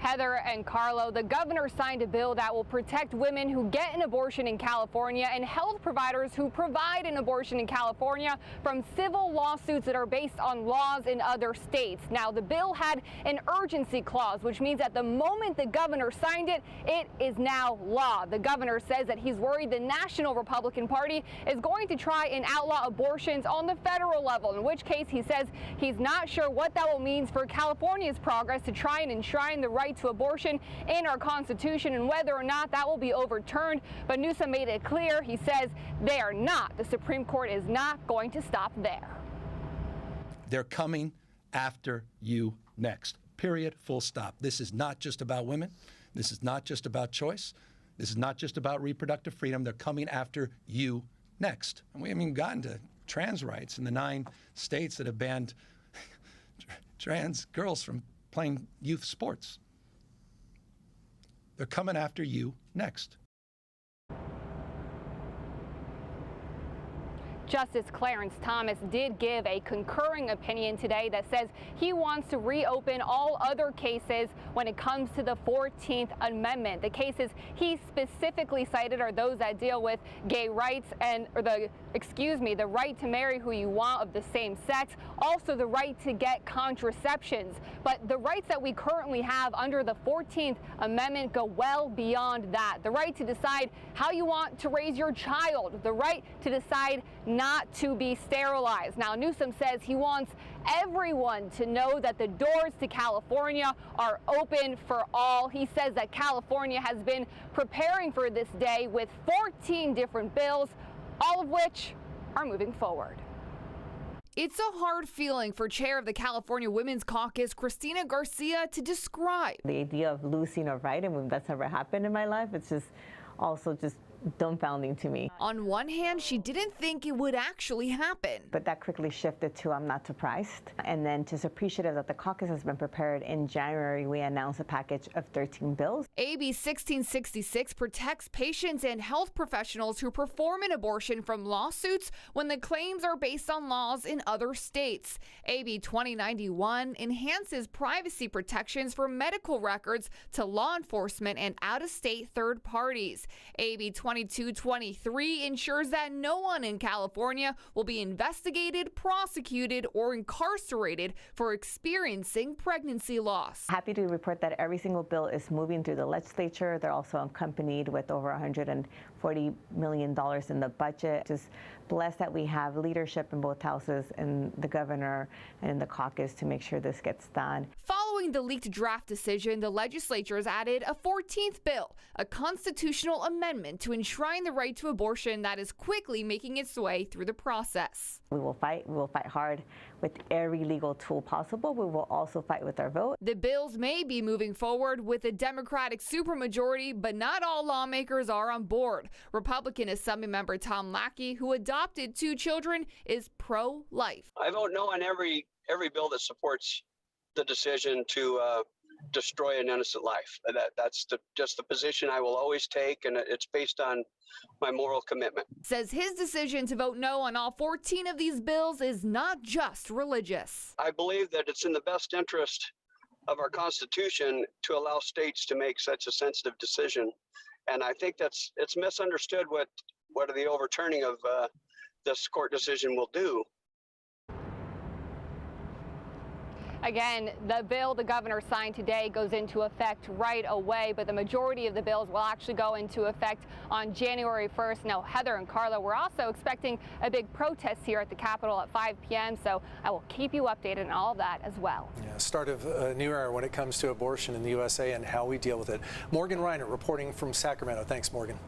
Heather and Carlo, the governor signed a bill that will protect women who get an abortion in California and health providers who provide an abortion in California from civil lawsuits that are based on laws in other states. Now, the bill had an urgency clause, which means at the moment the governor signed it, it is now law. The governor says that he's worried the National Republican Party is going to try and outlaw abortions on the federal level, in which case he says he's not sure what that will mean for California's progress to try and enshrine the right to abortion in our Constitution and whether or not that will be overturned. But Newsom made it clear. He says they are not. The Supreme Court is not going to stop there. They're coming after you next. Period. Full stop. This is not just about women. This is not just about choice. This is not just about reproductive freedom. They're coming after you next. And we haven't even gotten to trans rights in the 9 states that have banned trans girls from playing youth sports. They're coming after you next. Justice Clarence Thomas did give a concurring opinion today that says he wants to reopen all other cases when it comes to the 14th Amendment. The cases he specifically cited are those that deal with gay rights and the right to marry who you want of the same sex, also the right to get contraceptions. But the rights that we currently have under the 14th Amendment go well beyond that. The right to decide how you want to raise your child, the right to decide not to be sterilized. Now, Newsom says he wants everyone to know that the doors to California are open for all. He says that California has been preparing for this day with 14 different bills, all of which are moving forward. It's a hard feeling for Chair of the California Women's Caucus, Cristina Garcia, to describe. The idea of losing a right, and that's never happened in my life. It's just also just dumbfounding to me. On one hand, she didn't think it would actually happen. But that quickly shifted to I'm not surprised. And then just appreciative that the caucus has been prepared. In January, we announced a package of 13 bills. AB 1666 protects patients and health professionals who perform an abortion from lawsuits when the claims are based on laws in other states. AB 2091 enhances privacy protections for medical records to law enforcement and out-of-state third parties. AB 2223 ensures that no one in California will be investigated, prosecuted, or incarcerated for experiencing pregnancy loss. Happy to report that every single bill is moving through the legislature. They're also accompanied with over $140 million in the budget. Just blessed that we have leadership in both houses and the governor and in the caucus to make sure this gets done. Following the leaked draft decision, the legislature has added a 14th bill, a constitutional amendment to enshrine the right to abortion that is quickly making its way through the process. We will fight hard with every legal tool possible. We will also fight with our vote. The bills may be moving forward with a Democratic supermajority, but not all lawmakers are on board. Republican Assembly member Tom Lackey, who adopted 2 children, is pro-life. I vote no on every bill that supports the decision to destroy an innocent life. That's just the position I will always take, and it's based on my moral commitment. Says his decision to vote no on all 14 of these bills is not just religious. I believe that it's in the best interest of our Constitution to allow states to make such a sensitive decision, and I think it's misunderstood what the overturning of this court decision will do. Again, the bill the governor signed today goes into effect right away, but the majority of the bills will actually go into effect on January 1st. Now, Heather and Carla, we're also expecting a big protest here at the Capitol at 5 p.m., so I will keep you updated on all of that as well. Yeah, start of a new era when it comes to abortion in the USA and how we deal with it. Morgan Reiner reporting from Sacramento. Thanks, Morgan.